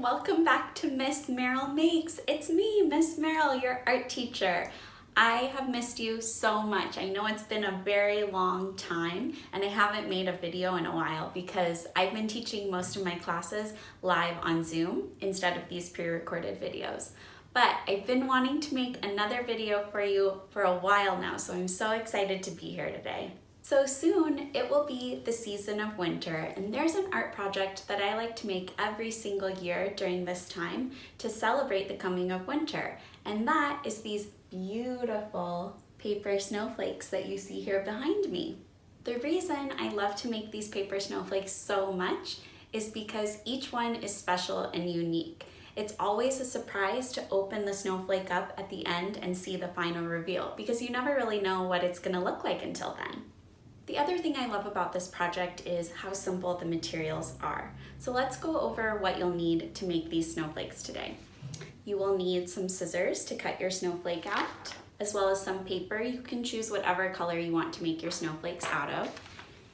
welcome back to Miss Merrill Makes. It's me, Miss Merrill, your art teacher. I have missed you so much. I know it's been a very long time and I haven't made a video in a while because I've been teaching most of my classes live on Zoom instead of these pre-recorded videos. But I've been wanting to make another video for you for a while now, so I'm so excited to be here today. So soon it will be the season of winter, and there's an art project that I like to make every single year during this time to celebrate the coming of winter, and that is these beautiful paper snowflakes that you see here behind me. The reason I love to make these paper snowflakes so much is because each one is special and unique. It's always a surprise to open the snowflake up at the end and see the final reveal because you never really know what it's going to look like until then. The other thing I love about this project is how simple the materials are. So let's go over what you'll need to make these snowflakes today. You will need some scissors to cut your snowflake out, as well as some paper. You can choose whatever color you want to make your snowflakes out of.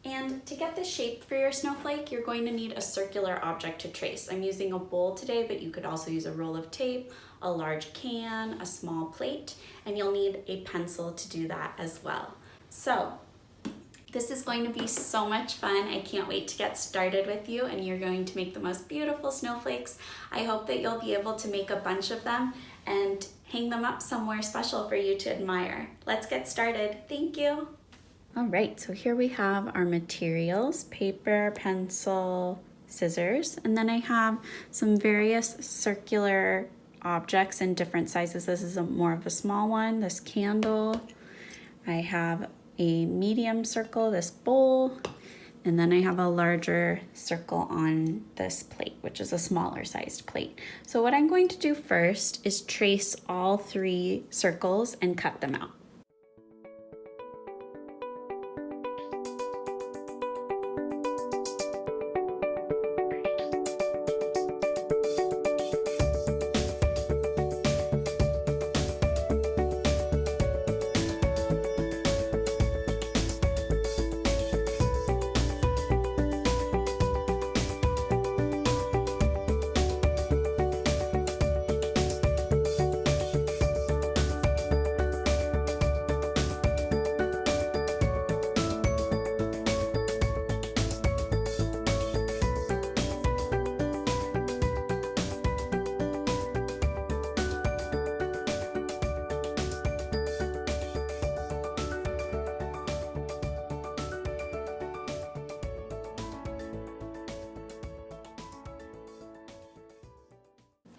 And to get the shape for your snowflake, you're going to need a circular object to trace. I'm using a bowl today, but you could also use a roll of tape, a large can, a small plate, and you'll need a pencil to do that as well. So, this is going to be so much fun. I can't wait to get started with you, and you're going to make the most beautiful snowflakes. I hope that you'll be able to make a bunch of them and hang them up somewhere special for you to admire. Let's get started. Thank you. All right, so here we have our materials: paper, pencil, scissors, and then I have some various circular objects in different sizes. This is more of a small one, this candle. I have a medium circle, this bowl, and then I have a larger circle on this plate, which is a smaller sized plate. So what I'm going to do first is trace all three circles and cut them out.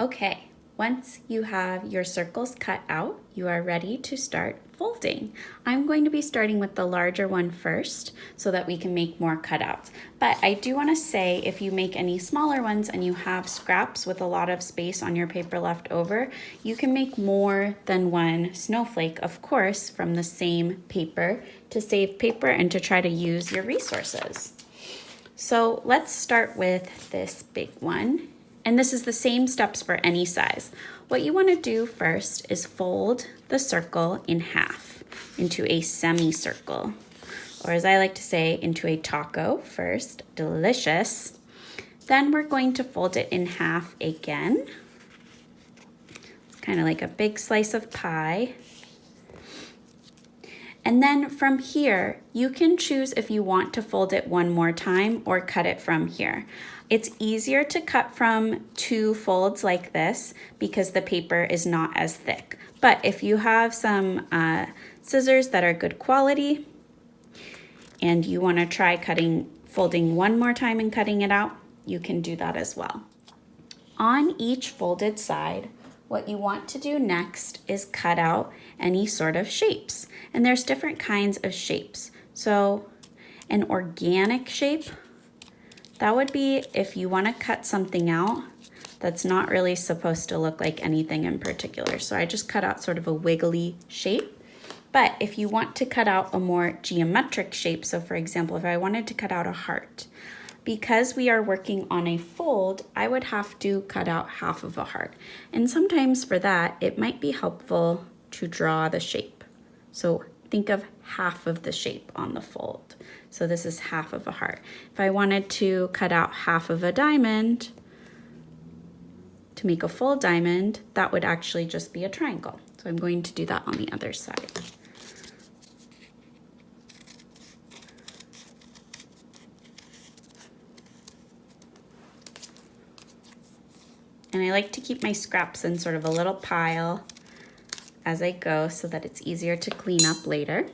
Okay, once you have your circles cut out, you are ready to start folding. I'm going to be starting with the larger one first so that we can make more cutouts. But I do want to say, if you make any smaller ones and you have scraps with a lot of space on your paper left over, you can make more than one snowflake, of course, from the same paper to save paper and to try to use your resources. So let's start with this big one. And this is the same steps for any size. What you want to do first is fold the circle in half into a semicircle, or as I like to say, into a taco first. Delicious. Then we're going to fold it in half again. It's kind of like a big slice of pie. And then from here, you can choose if you want to fold it one more time or cut it from here. It's easier to cut from two folds like this because the paper is not as thick. But if you have some scissors that are good quality and you want to try folding one more time and cutting it out, you can do that as well. On each folded side, what you want to do next is cut out any sort of shapes. And there's different kinds of shapes. So an organic shape, that would be if you want to cut something out that's not really supposed to look like anything in particular. So I just cut out sort of a wiggly shape. But if you want to cut out a more geometric shape, so for example, if I wanted to cut out a heart, because we are working on a fold, I would have to cut out half of a heart. And sometimes for that, it might be helpful to draw the shape. So think of half of the shape on the fold. So this is half of a heart. If I wanted to cut out half of a diamond, to make a full diamond, that would actually just be a triangle. So I'm going to do that on the other side. And I like to keep my scraps in sort of a little pile as I go so that it's easier to clean up later.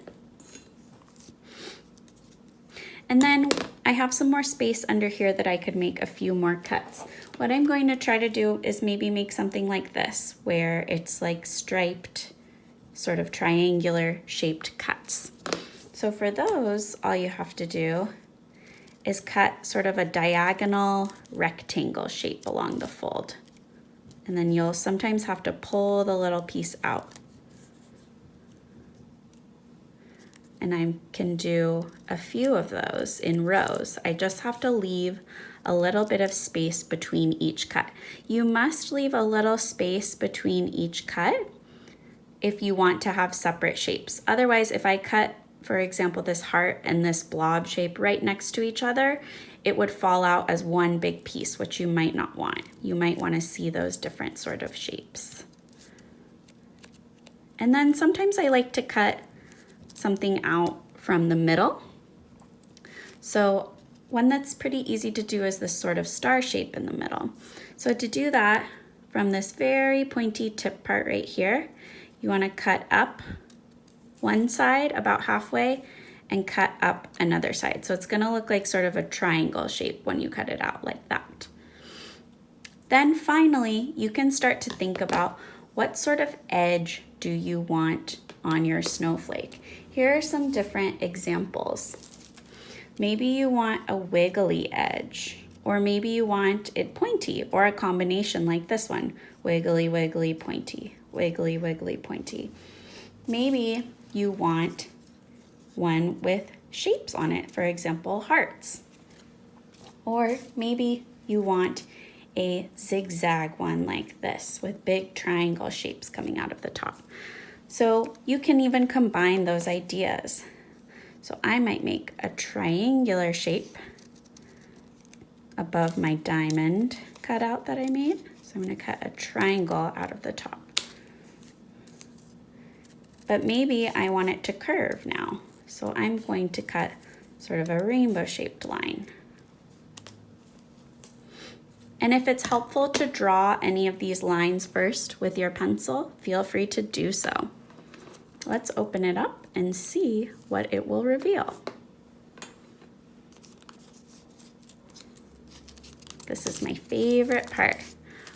And then I have some more space under here that I could make a few more cuts. What I'm going to try to do is maybe make something like this, where it's like striped, sort of triangular shaped cuts. So for those, all you have to do is cut sort of a diagonal rectangle shape along the fold. And then you'll sometimes have to pull the little piece out. And I can do a few of those in rows. I just have to leave a little bit of space between each cut. You must leave a little space between each cut if you want to have separate shapes. Otherwise, if I cut, for example, this heart and this blob shape right next to each other, it would fall out as one big piece, which you might not want. You might want to see those different sort of shapes. And then sometimes I like to cut something out from the middle. So one that's pretty easy to do is this sort of star shape in the middle. So to do that, from this very pointy tip part right here, you want to cut up one side about halfway and cut up another side. So it's going to look like sort of a triangle shape when you cut it out like that. Then finally, you can start to think about what sort of edge do you want on your snowflake. Here are some different examples. Maybe you want a wiggly edge, or maybe you want it pointy, or a combination like this one, wiggly, wiggly, pointy, wiggly, wiggly, pointy. Maybe you want one with shapes on it, for example, hearts. Or maybe you want a zigzag one like this with big triangle shapes coming out of the top. So you can even combine those ideas. So I might make a triangular shape above my diamond cutout that I made. So I'm going to cut a triangle out of the top. But maybe I want it to curve now. So I'm going to cut sort of a rainbow shaped line. And if it's helpful to draw any of these lines first with your pencil, feel free to do so. Let's open it up and see what it will reveal. This is my favorite part.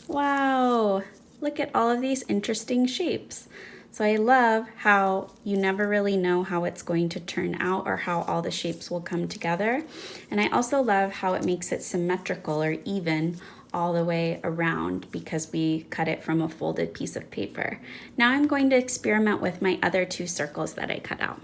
Wow, look at all of these interesting shapes. So I love how you never really know how it's going to turn out or how all the shapes will come together. And I also love how it makes it symmetrical or even all the way around because we cut it from a folded piece of paper. Now I'm going to experiment with my other two circles that I cut out.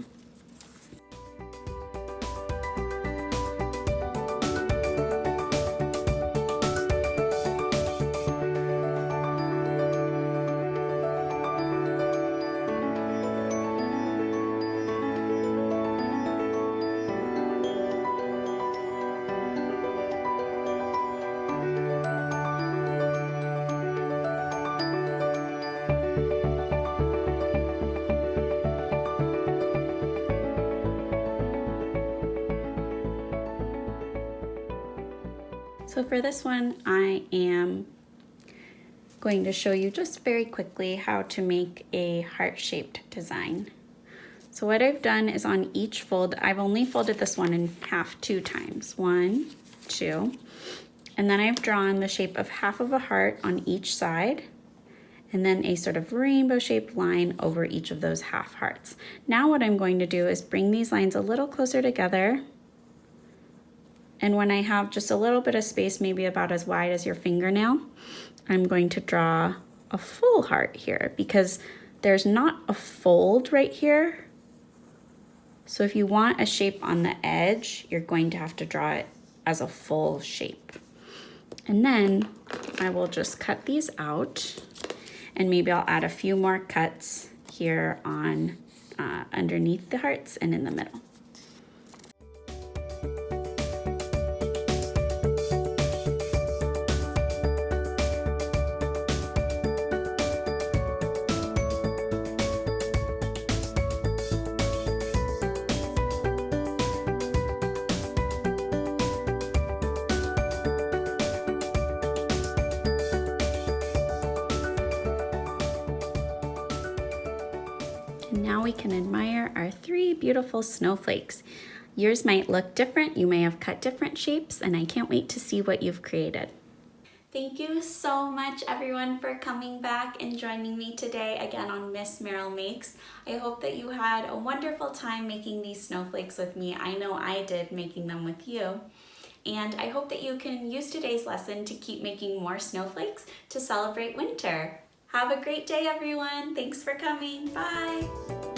So for this one, I am going to show you just very quickly how to make a heart-shaped design. So what I've done is on each fold, I've only folded this one in half 2 times. 1, 2, and then I've drawn the shape of half of a heart on each side, and then a sort of rainbow-shaped line over each of those half hearts. Now what I'm going to do is bring these lines a little closer together. And when I have just a little bit of space, maybe about as wide as your fingernail, I'm going to draw a full heart here because there's not a fold right here. So if you want a shape on the edge, you're going to have to draw it as a full shape. And then I will just cut these out, and maybe I'll add a few more cuts here on underneath the hearts and in the middle. And now we can admire our 3 beautiful snowflakes. Yours might look different, you may have cut different shapes, and I can't wait to see what you've created. Thank you so much everyone for coming back and joining me today again on Miss Merrill Makes. I hope that you had a wonderful time making these snowflakes with me. I know I did making them with you. And I hope that you can use today's lesson to keep making more snowflakes to celebrate winter. Have a great day everyone. Thanks for coming. Bye.